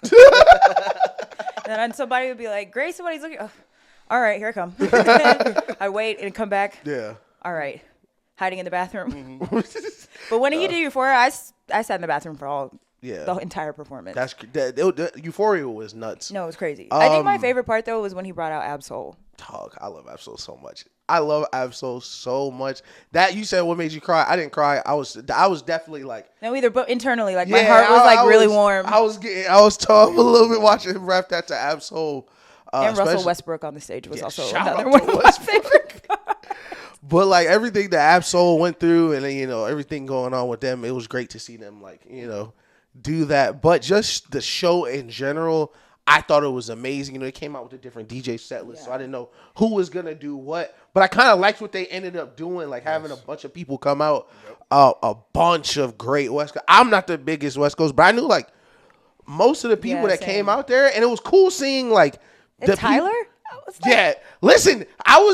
And then somebody would be like, Grace, somebody's looking. Oh, all right, here I come. I wait and come back. Yeah. All right. Hiding in the bathroom. But when he did Euphoria, I sat in the bathroom for the entire performance. Euphoria was nuts. No, it was crazy. I think my favorite part, though, was when he brought out Absol. Dog, I love Absol so much. I love Absol so much. That you said what made you cry. I didn't cry. I was definitely like no either, but internally, like my heart was like really warm. I was tough a little bit watching him rap that to Absol. And Russell Westbrook on the stage was also another one of my favorite. But like everything that Absol went through, and everything going on with them, it was great to see them do that. But just the show in general, I thought it was amazing. They came out with a different DJ set list, so I didn't know who was gonna do what. But I kind of liked what they ended up doing, like having a bunch of people come out, a bunch of great West Coast. I'm not the biggest West Coast, but I knew like most of the people that came out there, and it was cool seeing like Tyler. Listen, I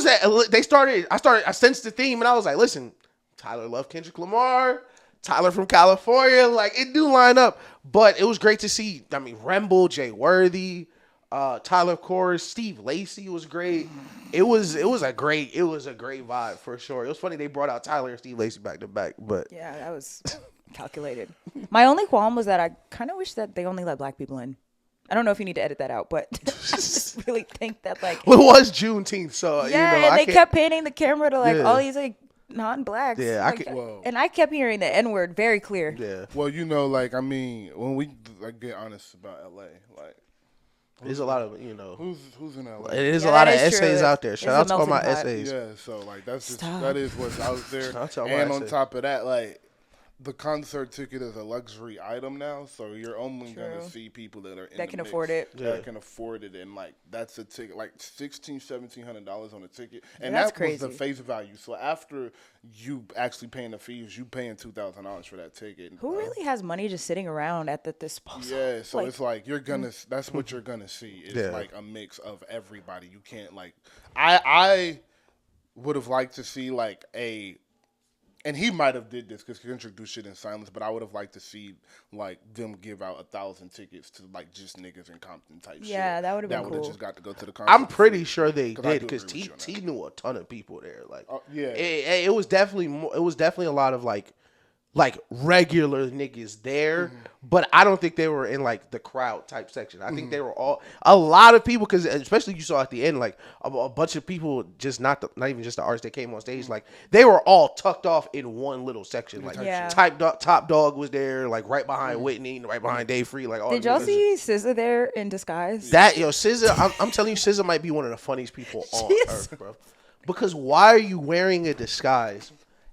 sensed the theme, and I was like, listen, Tyler loved Kendrick Lamar. Tyler from California, like it do line up, but it was great to see. I mean, Remble, Jay Worthy, Tyler, of course, Steve Lacy was great. It was a great vibe for sure. It was funny they brought out Tyler and Steve Lacy back to back, but yeah, that was calculated. My only qualm was that I kind of wish that they only let black people in. I don't know if you need to edit that out, but I just really think that like it was Juneteenth, so and they kept painting the camera to like all these like non-blacks. Yeah, and I kept hearing the N-word very clear. Yeah. Well, like I mean, when we get honest about LA, like there's a lot of who's in LA. It is a lot of essays out there. Shout out to all my pot. essays. Yeah, so like that is what's out there. And on top of that, like the concert ticket is a luxury item now, so you're only gonna see people that are that can afford it. That can afford it, and like that's a ticket, like $1,600-$1,700 on a ticket, and that's that crazy. was the face value. So after you actually paying the fees, you paying $2,000 for that ticket. Who really has money just sitting around at the disposal? Yeah, so it's like you're gonna. That's what you're gonna see. It's like a mix of everybody. You can't like. I would have liked to see like a. And he might have did this because Kendrick do shit in silence, but I would have liked to see like them give out 1,000 tickets to like just niggas in Compton type shit. Yeah, that would have been cool. That would have cool. just got to go to the concert. I'm pretty sure they did because T knew a ton of people there. Like, it was definitely more. It was definitely a lot of like regular niggas there, but I don't think they were in like the crowd type section. I think they were a lot of people, because especially you saw at the end like a bunch of people, just not even just the artists that came on stage, like they were all tucked off in one little section. Like Top Dog was there, like right behind Whitney, right behind Dave Free. Like all did y'all see SZA there in disguise? SZA, I'm telling you, SZA might be one of the funniest people on earth, bro. Because why are you wearing a disguise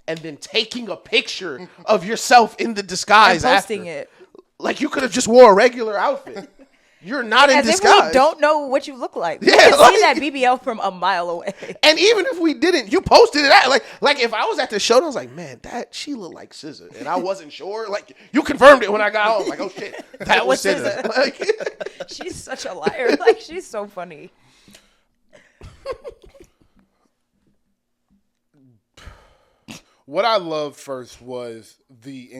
and then taking a picture of yourself in the disguise and posting after? it? Like you could have just wore a regular outfit. You're not in disguise. If we don't know what you look like. Yeah, you can see that BBL from a mile away. And even if we didn't, you posted it out. Like if I was at the show, I was like, man, she looked like SZA, and I wasn't sure. Like you confirmed it when I got home. Like, oh shit, that was SZA. Like, she's such a liar. Like she's so funny. What I loved first was the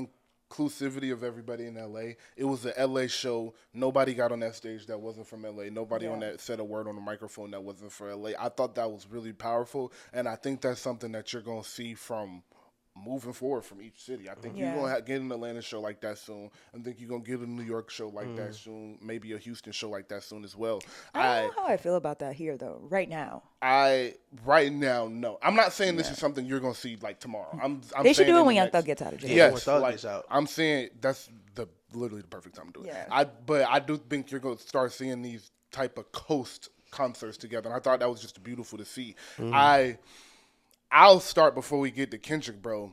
inclusivity of everybody in LA. It was an LA show. Nobody got on that stage that wasn't from LA. Nobody on that said a word on the microphone that wasn't for LA. I thought that was really powerful, and I think that's something that you're going to see from moving forward from each city. I think you're going to get an Atlanta show like that soon. I think you're going to get a New York show like that soon. Maybe a Houston show like that soon as well. I don't know how I feel about that here, though, right now. Right now, no. I'm not saying this is something you're going to see like tomorrow. They should do it when Young Thug gets out of jail. Yes, like, I'm saying that's literally the perfect time to do it. Yeah. But I do think you're going to start seeing these type of coast concerts together, and I thought that was just beautiful to see. I'll start before we get to Kendrick, bro.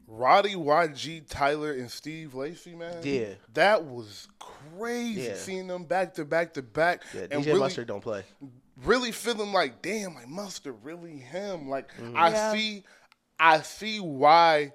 Roddy, YG, Tyler, and Steve Lacy, man. Yeah. That was crazy seeing them back to back to back. Yeah, and DJ really, Mustard don't play. Really feeling like, damn, like Mustard really him. Like I see why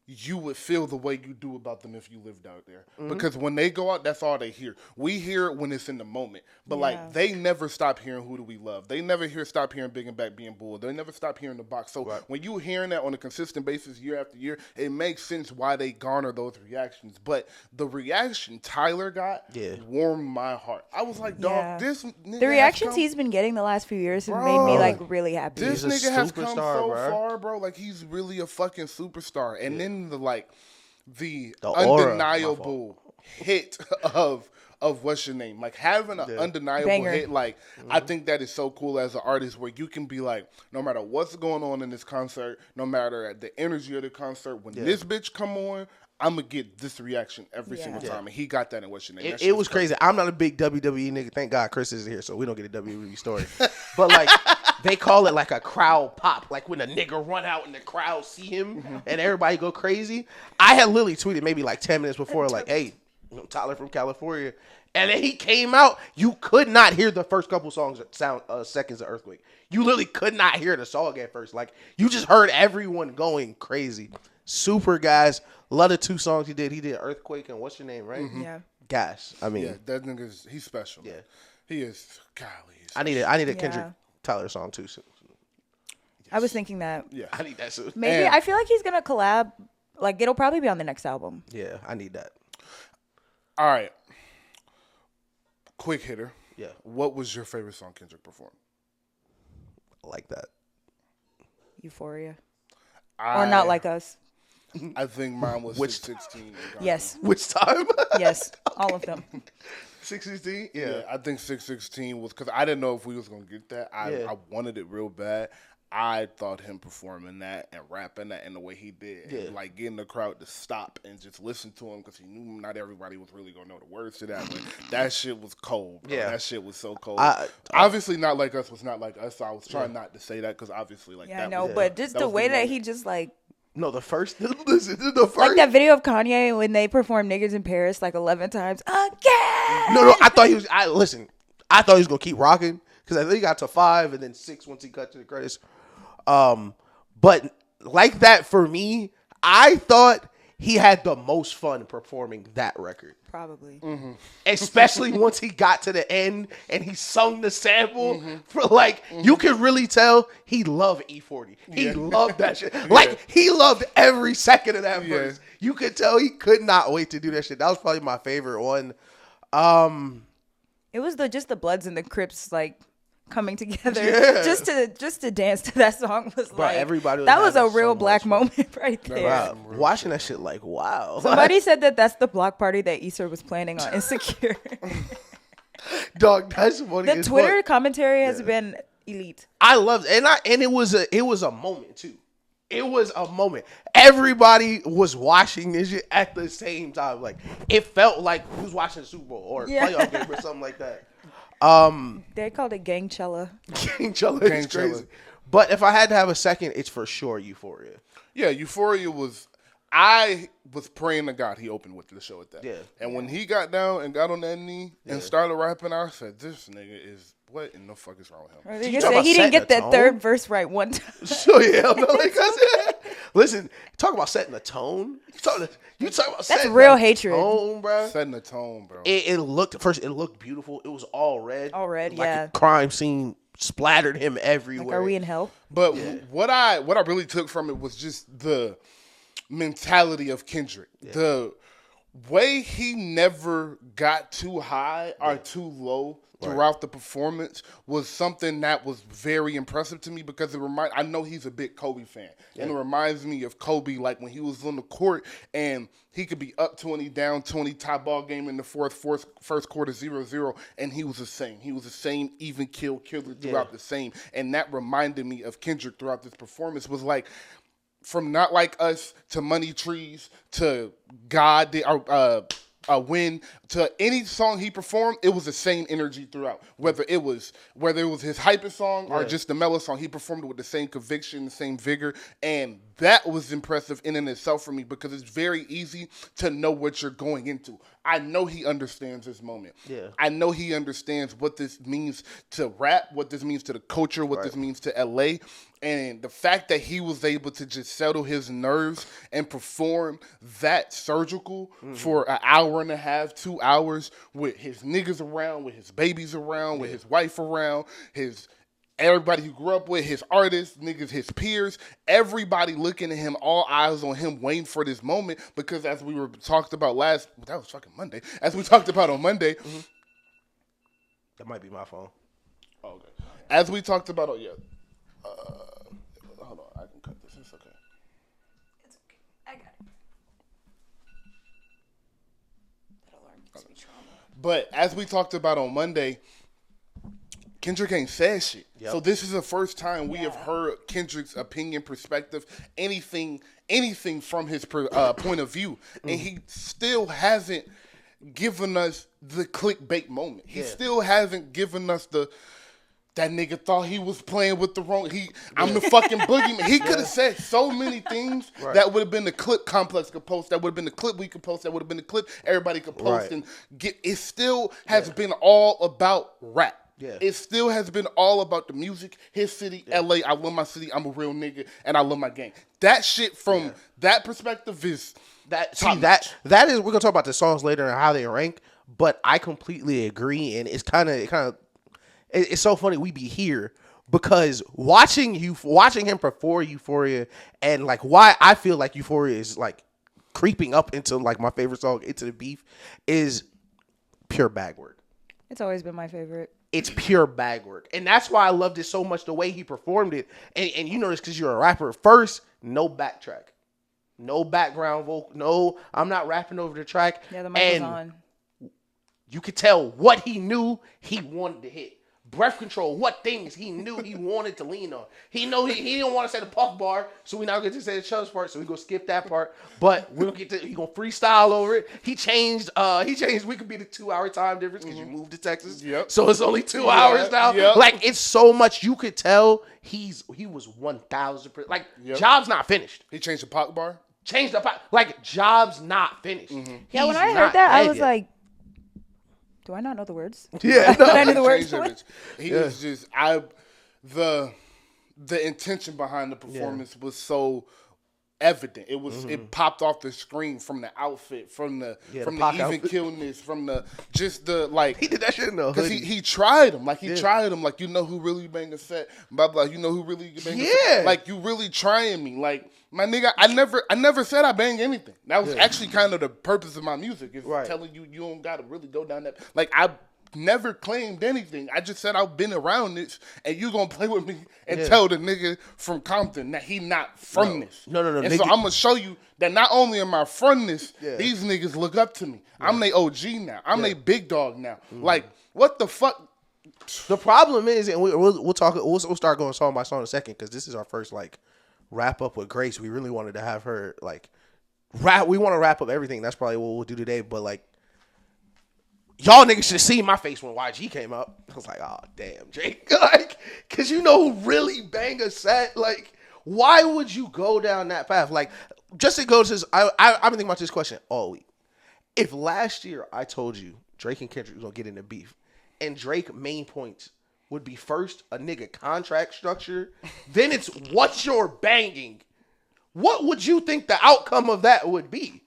you would feel the way you do about them if you lived out there. Because when they go out, that's all they hear. We hear it when it's in the moment. But, like, they never stop hearing Who Do We Love. They never stop hearing Big and Back Being Bull. They never stop hearing The Box. So when you hearing that on a consistent basis year after year, it makes sense why they garner those reactions. But the reaction Tyler got warmed my heart. I was like, dog, this nigga the reactions he's been getting the last few years have made me, like, really happy. This nigga has come so far, bro. Like, he's really a fucking superstar. And then the undeniable hit of what's your name, like having an undeniable hit, like I think that is so cool as an artist where you can be like, no matter what's going on in this concert, no matter the energy of the concert, when this bitch come on, I'm gonna get this reaction every single time, and he got that in what's your name. It was crazy. I'm not a big WWE nigga. Thank God Chris is here, so we don't get a WWE story. But like, they call it like a crowd pop, like when a nigga run out and the crowd see him and everybody go crazy. I had literally tweeted maybe like 10 minutes before, like, hey, Tyler from California, and then he came out. You could not hear the first couple songs sound seconds of Earthquake. You literally could not hear the song at first. Like, you just heard everyone going crazy. Super, guys. Love the 2 songs he did. He did Earthquake and what's your name, right? Yeah. Gosh, I mean, that nigga's he's special. Yeah, he is. Golly, I need a Kendrick Tyler song too soon. I was thinking that. Yeah, I need that soon. Maybe I feel like he's gonna collab. Like, it'll probably be on the next album. Yeah, I need that. All right, quick hitter. Yeah, what was your favorite song Kendrick performed? I like that. Euphoria. Or Not Like Us. I think mine was 616. Yes. Which time? Yes, all of them. 616? Yeah, I think 616 was because I didn't know if we was gonna get that. I wanted it real bad. I thought him performing that and rapping that in the way he did, like getting the crowd to stop and just listen to him because he knew not everybody was really gonna know the words to that. But that shit was cold, bro. Yeah, that shit was so cold. Obviously, Not Like Us was Not Like Us. So I was trying not to say that because obviously, like, I know, but just the way that he just like. No, listen to the first. Like that video of Kanye when they performed Niggas in Paris like 11 times again. No, I thought he was. I thought he was gonna keep rocking because I think he got to 5 and then 6 once he cut to the credits. But like that for me, I thought he had the most fun performing that record. Probably. Mm-hmm. Especially once he got to the end and he sung the sample. For like, you could really tell he loved E40. He loved that shit. Like, he loved every second of that verse. You could tell he could not wait to do that shit. That was probably my favorite one. It was just the Bloods and the Crips, like, coming together just to dance to that song was like everybody that was a real black moment right there. Wow. Watching that shit like wow. Somebody said that's the block party that Issa was planning on Insecure. Dog, that's funny. The Twitter commentary has been elite. I loved it. And it was a moment too. It was a moment. Everybody was watching this shit at the same time. Like, it felt like who's watching the Super Bowl or a playoff game or something like that. They called it Gangchella. Gangchella is crazy. But if I had to have a second, it's for sure Euphoria. Yeah, Euphoria was. I was praying to God he opened with the show at that. Yeah. And when he got down and got on that knee and started rapping, I said, "This nigga is what in the fuck is wrong with him?" You say he didn't get that third verse right one time. So listen, talk about setting a tone. You talk about that's real hatred. Tone, bro. Setting the tone, bro. It looked beautiful. It was all red. All red, like a crime scene splattered him everywhere. Like, are we in hell? But what I really took from it was just the mentality of Kendrick. Yeah. The way he never got too high or too low throughout the performance was something that was very impressive to me because I know he's a big Kobe fan. And it reminds me of Kobe, like when he was on the court and he could be up 20, down 20, tie ball game in the first quarter 0-0, and he was the same. He was the same even killer throughout the same. And that reminded me of Kendrick throughout this performance was like, from Not Like Us to Money Trees to God, Win, to any song he performed, it was the same energy throughout. Whether it was his hyper song or just the mellow song, he performed it with the same conviction, the same vigor, and that was impressive in and itself for me because it's very easy to know what you're going into. I know he understands this moment. Yeah. I know he understands what this means to rap, what this means to the culture, what this means to LA. And the fact that he was able to just settle his nerves and perform that surgical for an hour and a half, 2 hours with his niggas around, with his babies around, with his wife around, everybody he grew up with, his artists, niggas, his peers, everybody looking at him, all eyes on him, waiting for this moment. Because as we were talked about that was fucking Monday. As we talked about on Monday. That might be my phone. Oh, okay. As we talked about, hold on, I can cut this. It's okay. It's okay. I got it. That alarm gives me trauma. But as we talked about on Monday, Kendrick ain't said shit. Yep. So this is the first time we have heard Kendrick's opinion, perspective, anything from his point of view. And he still hasn't given us the clickbait moment. He still hasn't given us that nigga thought he was playing with the wrong. I'm the fucking boogeyman. He could have said so many things that would have been the clip Complex could post. That would have been the clip we could post. That would have been the clip everybody could post and get. It still has been all about rap. Yeah. It still has been all about the music, his city, LA. I love my city. I'm a real nigga, and I love my gang. That shit from that perspective is that. See that is we're gonna talk about the songs later and how they rank. But I completely agree, and it's so funny we be here because watching him perform Euphoria and like why I feel like Euphoria is like creeping up into like my favorite song, Into the Beef, is pure bag work. It's always been my favorite. It's pure bag work. And that's why I loved it so much, the way he performed it. And you know this because you're a rapper. First, no backtrack. No background vocal. No, I'm not rapping over the track. Yeah, the mic was on. You could tell what he knew he wanted to hit. Breath control, what things he knew he wanted to lean on. He didn't want to say the puff bar, so we now get to say the Chubbs part, so we gonna skip that part. But we'll get to he gonna freestyle over it. He changed we could be the 2 hour time difference because you moved to Texas. Yep. So it's only 2 hours now. Yep. Like it's so much you could tell he was 1,000%. Like Job's not finished. He changed the pop bar? Changed the pop like Job's not finished. Mm-hmm. Yeah, when I heard that, I was like, do I not know the words? Yeah, no. I knew the words. He was just the intention behind the performance was so evident. It was it popped off the screen from the outfit, from the even killness, from the just the like he did that shit in the because he tried him tried him like you know who really bang a set blah blah you know who really bang a set like you really trying me like. My nigga, I never said I bang anything. That was actually kind of the purpose of my music. Is telling you don't gotta really go down that. Like I never claimed anything. I just said I've been around this, and you gonna play with me and tell the nigga from Compton that he not from this. No. And nigga. So I'm gonna show you that not only am I from this, these niggas look up to me. Yeah. I'm their OG now. I'm their big dog now. Like what the fuck? The problem is, and we'll talk. We'll start going song by song in a second because this is our first like. Wrap up with Grace. We really wanted to have her like wrap. We want to wrap up everything. That's probably what we'll do today. But like, y'all niggas should have seen my face when YG came out. I was like, oh damn, Jake, like, cause you know who really bang a set. Like, why would you go down that path? Like, just to go to this, I've been thinking about this question all week. If last year I told you Drake and Kendrick was gonna get into beef, and Drake main points would be first a nigga contract structure, then it's what you're banging. What would you think the outcome of that would be?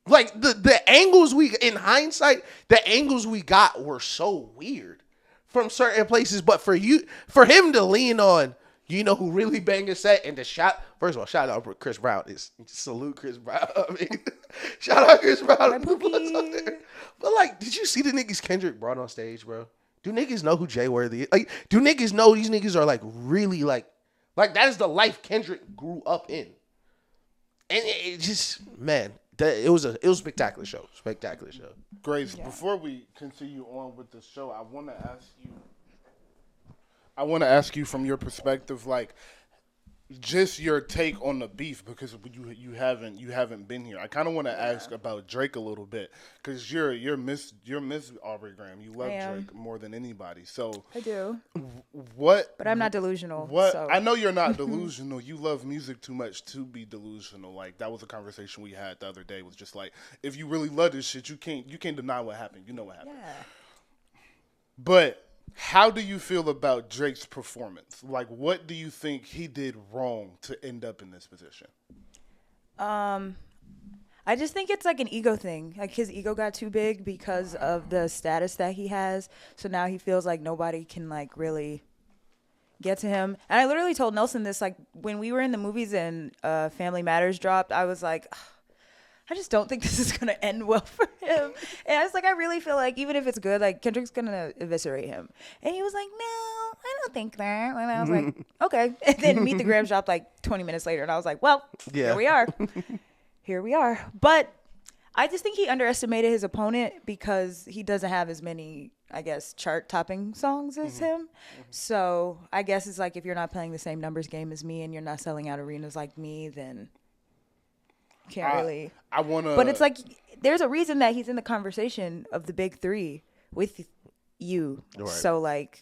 Like the angles in hindsight, the angles we got were so weird from certain places. But for him to lean on, you know who really banged a set and first of all, shout out Chris Brown. Salute Chris Brown. I mean, shout out Chris Brown. But like, did you see the niggas Kendrick brought on stage, bro? Do niggas know who Jay Worthy is? Like, do niggas know these niggas are like really like that is the life Kendrick grew up in? And it just, man, it was a spectacular show. Spectacular show. Grace, before we continue on with the show, I want to ask you from your perspective, like, just your take on the beef because you haven't been here. I kind of want to ask about Drake a little bit because you're Miss Aubrey Graham. You love Drake more than anybody. So I do. What? But I'm not delusional. What? So. I know you're not delusional. You love music too much to be delusional. Like that was a conversation we had the other day. It was just like if you really love this shit, you can't deny what happened. You know what happened. Yeah. But How do you feel about Drake's performance? Like, what do you think he did wrong to end up in this position? I just think it's like an ego thing. Like his ego got too big because of the status that he has. So now he feels like nobody can like really get to him. And I literally told Nelson this, like when we were in the movies and Family Matters dropped, I was like, I just don't think this is going to end well for him. And I was like, I really feel like even if it's good, like Kendrick's going to eviscerate him. And he was like, no, I don't think that. And I was like, okay. And then Meet the Grams dropped like 20 minutes later. And I was like, well, here we are. Here we are. But I just think he underestimated his opponent because he doesn't have as many, I guess, chart-topping songs as him. So I guess it's like if you're not playing the same numbers game as me and you're not selling out arenas like me, then can't really. I want to. But it's like there's a reason that he's in the conversation of the big three with you. Right. So like.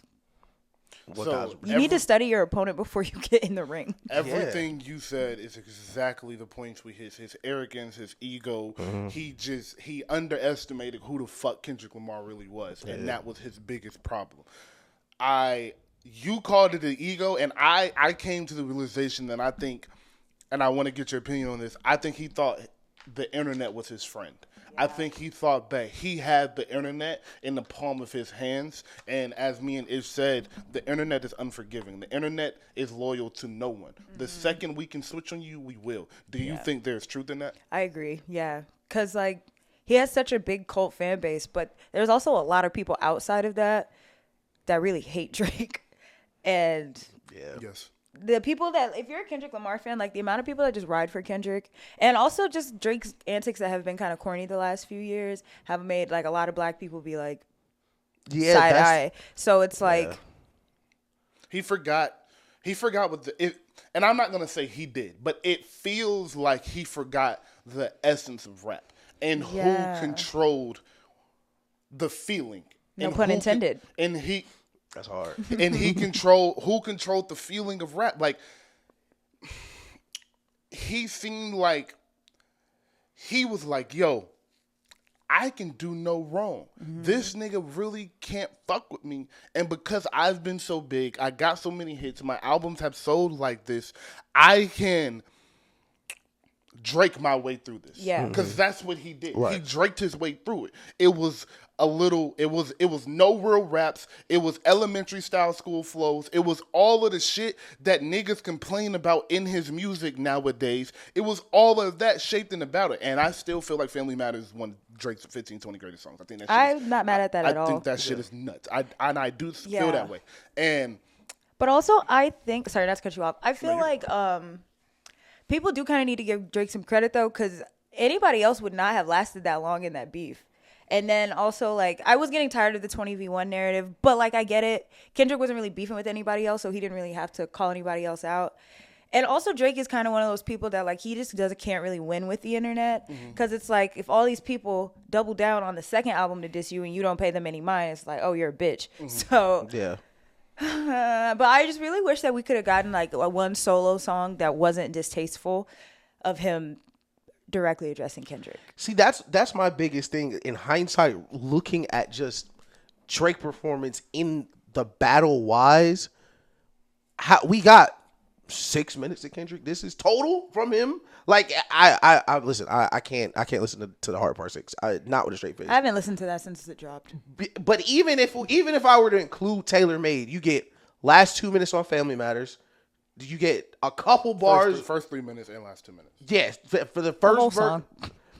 You need to study your opponent before you get in the ring. Everything you said is exactly the points we hit. His arrogance, his ego. He underestimated who the fuck Kendrick Lamar really was, and that was his biggest problem. You called it the ego, and I came to the realization that I think, and I want to get your opinion on this. I think he thought the internet was his friend. I think he thought that he had the internet in the palm of his hands. And as me and Ish said, the internet is unforgiving. The internet is loyal to no one. The second we can switch on you, we will. Do you think there's truth in that? I agree. Yeah. Because, like, he has such a big cult fan base, but there's also a lot of people outside of that really hate Drake. And yes. The people that, if you're a Kendrick Lamar fan, like the amount of people that just ride for Kendrick, and also just Drake's antics that have been kind of corny the last few years have made like a lot of black people be like side eye. So it's like he forgot what and I'm not gonna say he did, but it feels like he forgot the essence of rap and who controlled the feeling. No pun intended. That's hard. And who controlled the feeling of rap. Like, he seemed like, he was like, yo, I can do no wrong. This nigga really can't fuck with me. And because I've been so big, I got so many hits, my albums have sold like this, I can Drake my way through this. Yeah. Because that's what he did. Right. He Draked his way through it. It was no real raps. It was elementary style school flows. It was all of the shit that niggas complain about in his music nowadays. It was all of that shaped in about it. And I still feel like Family Matters is one of Drake's 15, 20 greatest songs. I think that I'm not mad at that at all. I think that shit is nuts. I do feel that way. But also I think, sorry not to cut you off, I feel like people do kind of need to give Drake some credit though, because anybody else would not have lasted that long in that beef. And then also, like, I was getting tired of the 20v1 narrative, but, like, I get it. Kendrick wasn't really beefing with anybody else, so he didn't really have to call anybody else out. And also, Drake is kind of one of those people that, like, he just can't really win with the internet. Because it's like, if all these people double down on the second album to diss you and you don't pay them any mind, it's like, oh, you're a bitch. So, yeah. But I just really wish that we could have gotten, like, one solo song that wasn't distasteful of him directly addressing Kendrick. See, that's my biggest thing in hindsight, looking at just Drake performance in the battle wise. How we got 6 minutes of Kendrick. This is total from him. Like I listen. I can't listen to the hard part 6. Not with a straight face. I haven't listened to that since it dropped. But even if I were to include Tailor Made, you get last 2 minutes on Family Matters. You get a couple bars. First 3 minutes and last 2 minutes. Yes, for the first verse.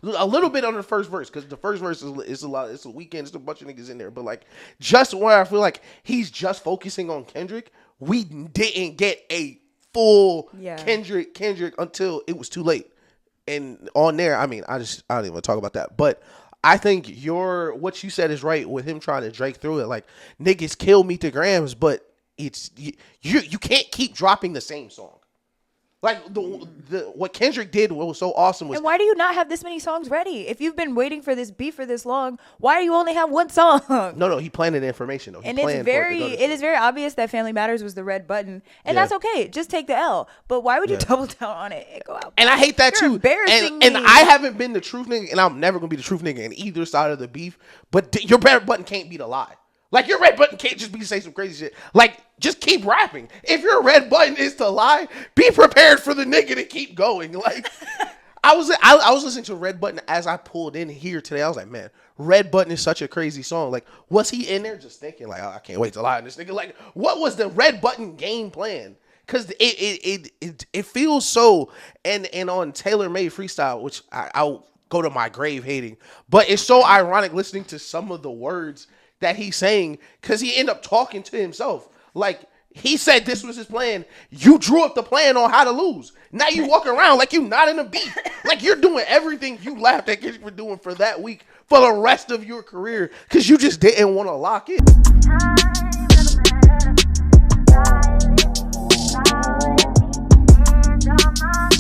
A little bit on the first verse, because the first verse is a lot. It's a weekend. There's a bunch of niggas in there. But like, just where I feel like he's just focusing on Kendrick, we didn't get a full Kendrick until it was too late. And on there, I mean, I don't even want to talk about that. But I think what you said is right with him trying to Drake through it. Like, niggas kill Meet the Grams, but it's you can't keep dropping the same song. Like what Kendrick did, what was so awesome was. And why do you not have this many songs ready? If you've been waiting for this beef for this long, why do you only have one song? No, he planted the information though. And it is very obvious that Family Matters was the red button, and that's okay. Just take the L. But why would you double down on it and go out? And I hate that You're too. Embarrassing and me. I haven't been the truth nigga, and I'm never gonna be the truth nigga in either side of the beef. But your red button can't be the lie. Like, your red button can't just be to say some crazy shit. Like, just keep rapping. If your red button is to lie, be prepared for the nigga to keep going. Like, I was listening to Red Button as I pulled in here today. I was like, man, Red Button is such a crazy song. Like, was he in there just thinking, like, oh, I can't wait to lie on this nigga? Like, what was the Red Button game plan? Because it feels so, and on Tailor Made Freestyle, which I'll go to my grave hating, but it's so ironic listening to some of the words that he's saying, because he ended up talking to himself. Like, he said this was his plan. You drew up the plan on how to lose. Now you walk around like you not in a beat. Like, you're doing everything you laughed at Kendrick for doing for that week for the rest of your career because you just didn't want to lock in.